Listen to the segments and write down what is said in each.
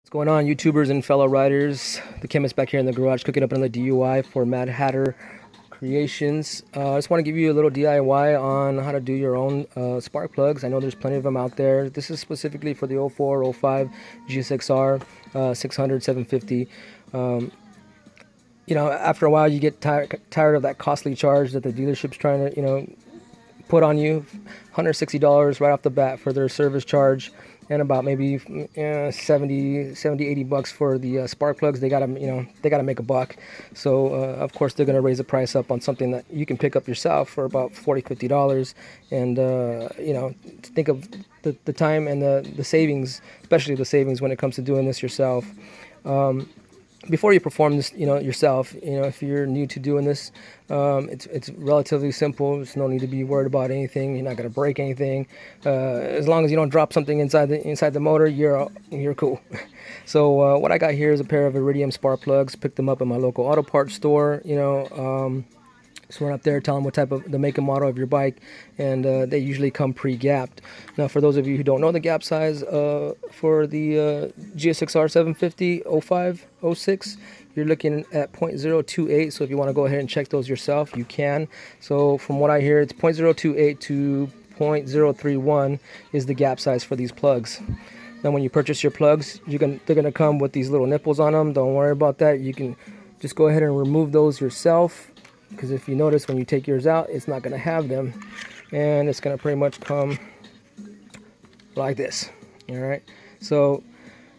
What's going on, YouTubers and fellow riders? The chemist back here in the garage cooking up another DUI for Mad Hatter Creations. I just want to give you a little DIY on how to do your own spark plugs. I know there's plenty of them out there. This is specifically for the 04, 05 GSXR 600, 750. You know, after a while you get tired of that costly charge that the dealership's trying to, put on you. $160 right off the bat for their service charge, and about maybe 70, 80 bucks for the spark plugs. They gotta make a buck. So of course they're gonna raise the price up on something that you can pick up yourself for about $40, $50. And think of the time and the savings, especially the savings when it comes to doing this yourself. Before you perform this, yourself, if you're new to doing this, it's relatively simple. There's no need to be worried about anything. You're not gonna break anything. As long as you don't drop something inside the motor, you're cool. So what I got here is a pair of iridium spark plugs. Picked them up at my local auto parts store. So run up there, tell them what type of the make and model of your bike, and they usually come pre-gapped. Now, for those of you who don't know the gap size for the GSXR 750 05 06, you're looking at 0.028. So if you want to go ahead and check those yourself, you can. So from what I hear, it's 0.028 to 0.031 is the gap size for these plugs. Now, when you purchase your plugs, they're gonna come with these little nipples on them. Don't worry about that. You can just go ahead and remove those yourself, because if you notice, when you take yours out, it's not going to have them, and it's going to pretty much come like this. All right, so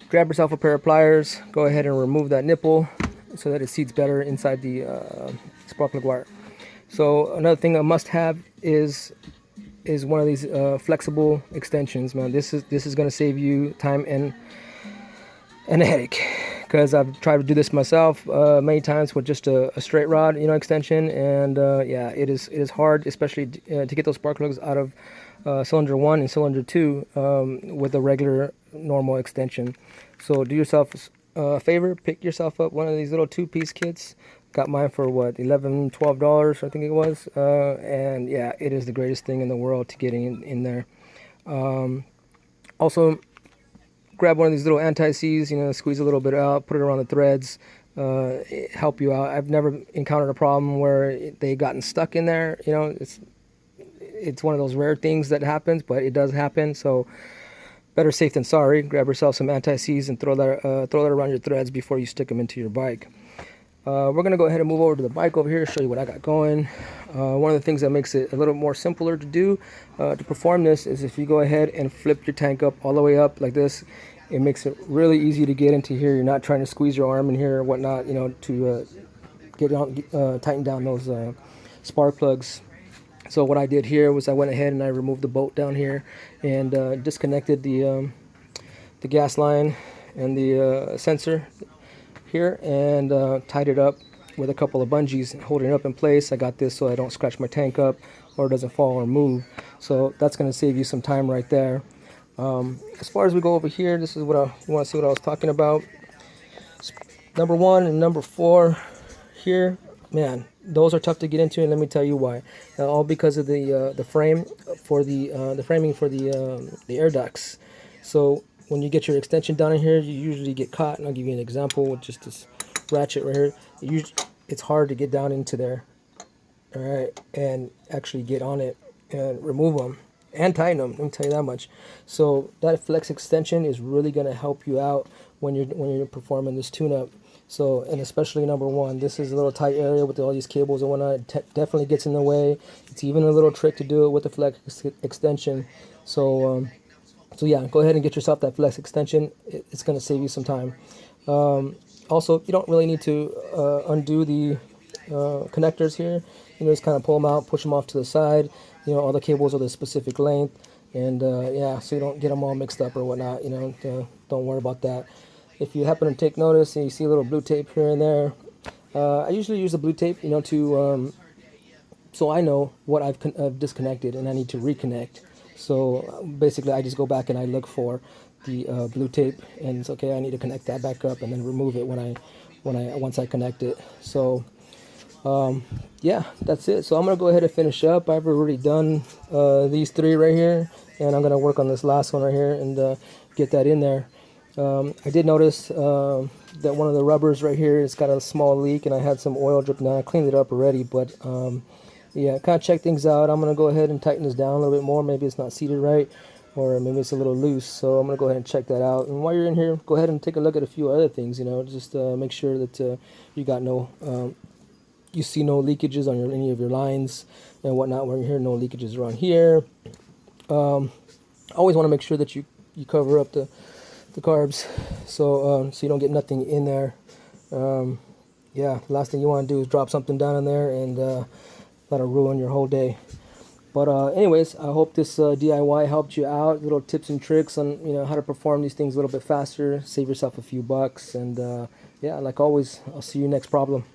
grab yourself a pair of pliers, go ahead and remove that nipple so that it seats better inside the spark plug wire. So another thing I must have is one of these flexible extensions. Man, this is going to save you time and a headache, because I've tried to do this myself many times with just a straight rod, extension, and yeah, it is hard, especially to get those spark plugs out of cylinder 1 and cylinder 2 with a regular normal extension. So do yourself a favor, pick yourself up one of these little 2-piece kits. Got mine for what, $11, $12, I think it was, and yeah, it is the greatest thing in the world to get in there. Also, grab one of these little anti-seize, squeeze a little bit out, put it around the threads, help you out. I've never encountered a problem where they gotten stuck in there. It's one of those rare things that happens, but it does happen. So better safe than sorry. Grab yourself some anti-seize and throw that around your threads before you stick them into your bike. We're gonna go ahead and move over to the bike over here, show you what I got going. One of the things that makes it a little more simpler to do, to perform this, is if you go ahead and flip your tank up all the way up like this. It makes it really easy to get into here. You're not trying to squeeze your arm in here or whatnot, to tighten down those spark plugs. So what I did here was I went ahead and I removed the bolt down here and disconnected the gas line and the sensor here, and tied it up with a couple of bungees holding it up in place. I got this so I don't scratch my tank up or it doesn't fall or move. So that's going to save you some time right there. As far as we go over here, this is what you want to see what I was talking about. Number 1 and number 4 here, man, those are tough to get into, and let me tell you why. All because of the frame for the framing for the air ducts. So when you get your extension down in here, you usually get caught, and I'll give you an example with just this ratchet right here. It's hard to get down into there, all right, and actually get on it and remove them and tighten them. Let me tell you that much. So that flex extension is really going to help you out when you're performing this tune-up. So, and especially number 1, this is a little tight area with all these cables and whatnot. It definitely gets in the way. It's even a little trick to do it with the flex extension. So yeah, go ahead and get yourself that flex extension. It's going to save you some time. Also, you don't really need to undo the connectors here. Just kind of pull them out, push them off to the side. All the cables are the specific length, and yeah, so you don't get them all mixed up or whatnot. Don't worry about that. If you happen to take notice and you see a little blue tape here and there, I usually use the blue tape, to so I know what I've disconnected and I need to reconnect. So basically, I just go back and I look for the blue tape, and it's okay. I need to connect that back up and then remove it once I connect it. So yeah, that's it. So I'm gonna go ahead and finish up. I've already done these 3 right here, and I'm gonna work on this last one right here and get that in there. I did notice that one of the rubbers right here has got a small leak, and I had some oil dripping down. I cleaned it up already, but yeah, kind of check things out. I'm going to go ahead and tighten this down a little bit more. Maybe it's not seated right, or maybe it's a little loose. So I'm going to go ahead and check that out. And while you're in here, go ahead and take a look at a few other things, just make sure that you got you see no leakages on any of your lines and whatnot. When you're here, no leakages around here. Always want to make sure that you cover up the carbs, so you don't get nothing in there. Yeah, the last thing you want to do is drop something down in there and that'll ruin your whole day. But anyways, I hope this DIY helped you out. Little tips and tricks on how to perform these things a little bit faster, save yourself a few bucks, and yeah, like always, I'll see you next problem.